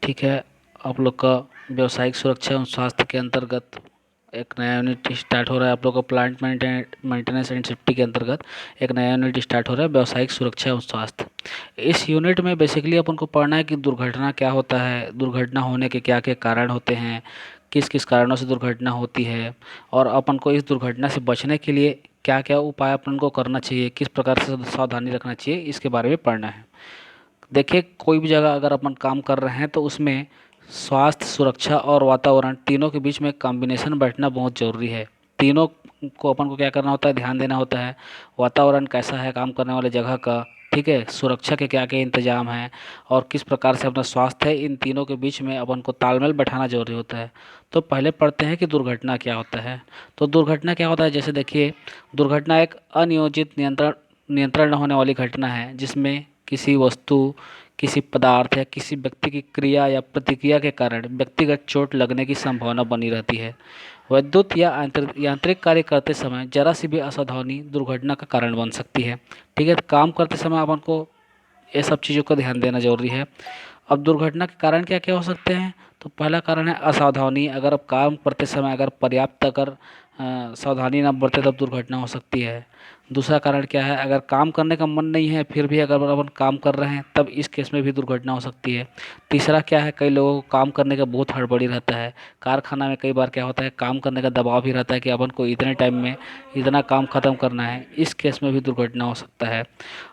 ठीक है। आप लोग का व्यावसायिक सुरक्षा एवं स्वास्थ्य के अंतर्गत एक नया यूनिट स्टार्ट हो रहा है। आप लोग का प्लांट मेंटेनेंस एंड सेफ्टी के अंतर्गत एक नया यूनिट स्टार्ट हो रहा है, व्यावसायिक सुरक्षा एवं स्वास्थ्य। इस यूनिट में बेसिकली अपन को पढ़ना है कि दुर्घटना क्या होता है, दुर्घटना होने के क्या क्या कारण होते हैं, किस किस कारणों से दुर्घटना होती है, और अपन को इस दुर्घटना से बचने के लिए क्या क्या उपाय अपन को करना चाहिए, किस प्रकार से सावधानी रखना चाहिए, इसके बारे में पढ़ना है। देखिए, कोई भी जगह अगर अपन काम कर रहे हैं तो उसमें स्वास्थ्य, सुरक्षा और वातावरण तीनों के बीच में कॉम्बिनेशन बैठना बहुत ज़रूरी है। तीनों को अपन को क्या करना होता है, ध्यान देना होता है। वातावरण कैसा है काम करने वाले जगह का, ठीक है, सुरक्षा के क्या क्या इंतजाम हैं, और किस प्रकार से अपना स्वास्थ्य है, इन तीनों के बीच में अपन को तालमेल बैठाना जरूरी होता है। तो पहले पढ़ते हैं कि दुर्घटना क्या होता है। तो दुर्घटना क्या होता है, जैसे देखिए, दुर्घटना एक अनियोजित नियंत्रण नियंत्रण न होने वाली घटना है जिसमें किसी वस्तु, किसी पदार्थ या किसी व्यक्ति की क्रिया या प्रतिक्रिया के कारण व्यक्तिगत चोट लगने की संभावना बनी रहती है। विद्युत या यांत्रिक कार्य करते समय जरा सी भी असावधानी दुर्घटना का कारण बन सकती है। ठीक है, तो काम करते समय अपन को ये सब चीज़ों का ध्यान देना जरूरी है। अब दुर्घटना के कारण क्या क्या हो सकते हैं, तो पहला कारण है असावधानी। अगर आप काम करते समय अगर पर्याप्त अगर सावधानी ना बरते तब दुर्घटना हो सकती है। दूसरा कारण क्या है, अगर काम करने का मन नहीं है फिर भी अगर अपन काम कर रहे हैं तब इस केस में भी दुर्घटना हो सकती है। तीसरा क्या है, कई लोगों को काम करने का बहुत हड़बड़ी रहता है। कारखाना में कई बार क्या होता है, काम करने का दबाव भी रहता है कि अपन को इतने टाइम में इतना काम खत्म करना है, इस केस में भी दुर्घटना हो सकता है।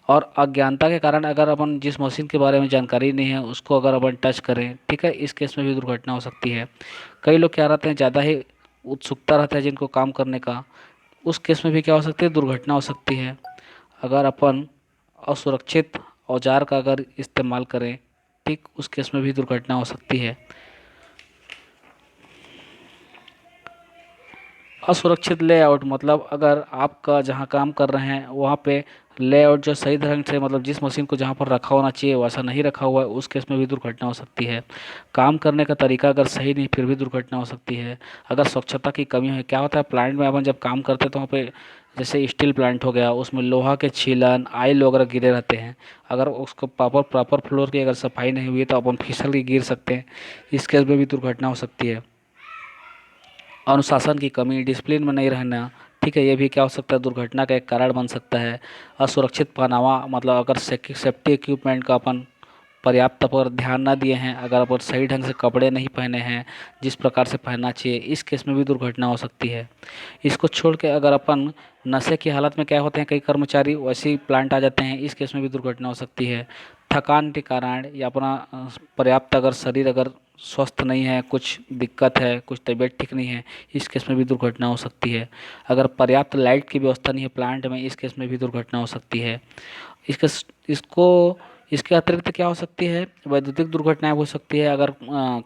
और अज्ञानता के कारण अगर अपन जिस मशीन के बारे में जानकारी नहीं है उसको अगर अपन टच करें, ठीक है, इस केस में भी दुर्घटना हो सकती है। कई लोग क्या रहते हैं, ज़्यादा ही उत्सुकता रहता है जिनको काम करने का, उस केस में भी क्या हो सकती है, दुर्घटना हो सकती है। अगर अपन असुरक्षित औजार का अगर इस्तेमाल करें, ठीक, उस केस में भी दुर्घटना हो सकती है। असुरक्षित लेआउट मतलब अगर आपका जहाँ काम कर रहे हैं वहाँ पे लेआउट जो सही ढंग से, मतलब जिस मशीन को जहाँ पर रखा होना चाहिए वैसा नहीं रखा हुआ है, उस केस में भी दुर्घटना हो सकती है। काम करने का तरीका अगर सही नहीं फिर भी दुर्घटना हो सकती है। अगर स्वच्छता की कमी है, क्या होता है प्लांट में अपन जब काम करते हैं तो वहाँ पे जैसे स्टील प्लांट हो गया, उसमें लोहा के छीलन, आयल वगैरह गिरे रहते हैं। अगर उसको प्रॉपर फ्लोर की अगर सफाई नहीं हुई तो अपन फिसल के गिर सकते हैं, इस केस में भी दुर्घटना हो सकती है। अनुशासन की कमी, डिसिप्लिन में नहीं रहना, ठीक है, ये भी क्या हो सकता है, दुर्घटना का एक कारण बन सकता है। असुरक्षित पहनावा मतलब अगर सेफ्टी इक्विपमेंट का अपन पर्याप्त पर ध्यान ना दिए हैं, अगर अपन सही ढंग से कपड़े नहीं पहने हैं जिस प्रकार से पहनना चाहिए, इस केस में भी दुर्घटना हो सकती है। इसको छोड़ के अगर अपन नशे की हालत में क्या होते हैं, कई कर्मचारी वैसे ही प्लांट आ जाते हैं, इस केस में भी दुर्घटना हो सकती है। थकान के कारण या अपना पर्याप्त अगर शरीर अगर स्वस्थ नहीं है, कुछ दिक्कत है, कुछ तबीयत ठीक नहीं है, इस केस में भी दुर्घटना हो सकती है। अगर पर्याप्त लाइट की व्यवस्था नहीं है प्लांट में, इस केस में भी दुर्घटना हो सकती है। इसके इसको इसके अतिरिक्त क्या हो सकती है, वैद्युतिक दुर्घटनाएं हो सकती है। अगर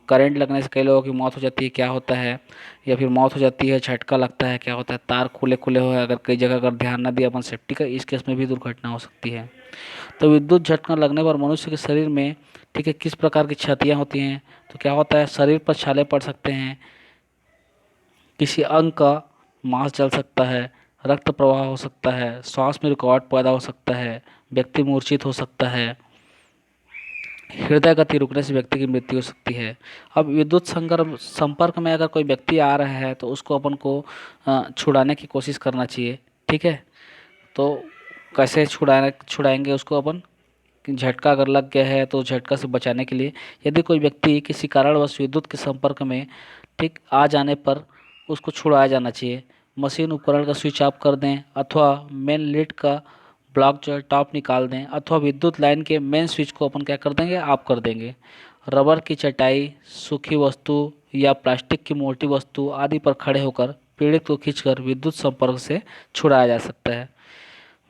करंट लगने से कई लोगों की मौत हो जाती है, क्या होता है, या फिर मौत हो जाती है, झटका लगता है, क्या होता है, तार खुले खुले हो अगर कई जगह अगर ध्यान ना दिया अपन सेफ्टी का, इस केस में भी दुर्घटना हो सकती है। तो विद्युत झटका लगने पर मनुष्य के शरीर में, ठीक है, किस प्रकार की क्षतियाँ होती हैं, तो क्या होता है, शरीर पर छाले पड़ सकते हैं, किसी अंग का मांस जल सकता है, रक्त प्रवाह हो सकता है, श्वास में रुकावट पैदा हो सकता है, व्यक्ति मूर्छित हो सकता है, हृदय गति रुकने से व्यक्ति की मृत्यु हो सकती है। अब विद्युत संपर्क में अगर कोई व्यक्ति आ रहा है तो उसको अपन को छुड़ाने की कोशिश करना चाहिए। ठीक है, तो कैसे छुड़ाएंगे उसको अपन, कि झटका अगर लग गया है तो झटका से बचाने के लिए यदि कोई व्यक्ति किसी कारणवश विद्युत के संपर्क में, ठीक, आ जाने पर उसको छुड़ाया जाना चाहिए। मशीन उपकरण का स्विच ऑफ कर दें, अथवा मेन लीड का ब्लॉक जो है टॉप निकाल दें, अथवा विद्युत लाइन के मेन स्विच को अपन क्या कर देंगे, ऑफ कर देंगे। रबर की चटाई, सूखी वस्तु या प्लास्टिक की मोटी वस्तु आदि पर खड़े होकर पीड़ित को खींचकर विद्युत संपर्क से छुड़ाया जा सकता है।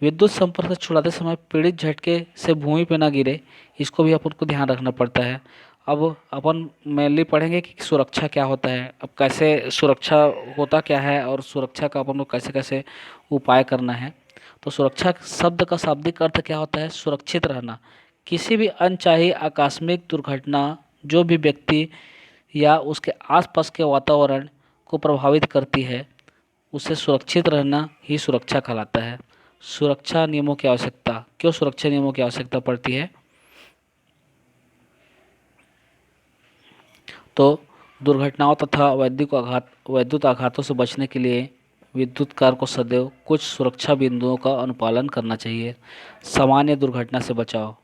विद्युत संपर्क से छुड़ाते समय पीड़ित झटके से भूमि पर ना गिरे, इसको भी अपन को ध्यान रखना पड़ता है। अब अपन मेनली पढ़ेंगे कि सुरक्षा क्या होता है, अब कैसे सुरक्षा होता क्या है, और सुरक्षा का अपन को कैसे कैसे उपाय करना है। तो सुरक्षा शब्द का शाब्दिक अर्थ क्या होता है, सुरक्षित रहना। किसी भी अनचाही आकस्मिक दुर्घटना जो भी व्यक्ति या उसके आसपास के वातावरण को प्रभावित करती है, उससे सुरक्षित रहना ही सुरक्षा कहलाता है। सुरक्षा नियमों की आवश्यकता, क्यों सुरक्षा नियमों की आवश्यकता पड़ती है, तो दुर्घटनाओं तथा वैद्युत आघातों से बचने के लिए विद्युत कार को सदैव कुछ सुरक्षा बिंदुओं का अनुपालन करना चाहिए। सामान्य दुर्घटना से बचाव।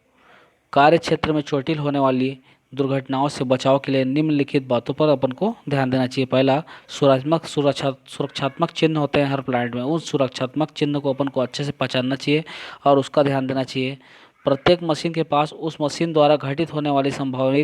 कार्य क्षेत्र में चोटिल होने वाली दुर्घटनाओं से बचाव के लिए निम्नलिखित बातों पर अपन को ध्यान देना चाहिए। पहला, सुरक्षात्मक चिन्ह होते हैं हर प्लांट में, उन सुरक्षात्मक चिन्ह को अपन को अच्छे से पहचानना चाहिए और उसका ध्यान देना चाहिए। प्रत्येक मशीन के पास उस मशीन द्वारा घटित होने वाली संभावित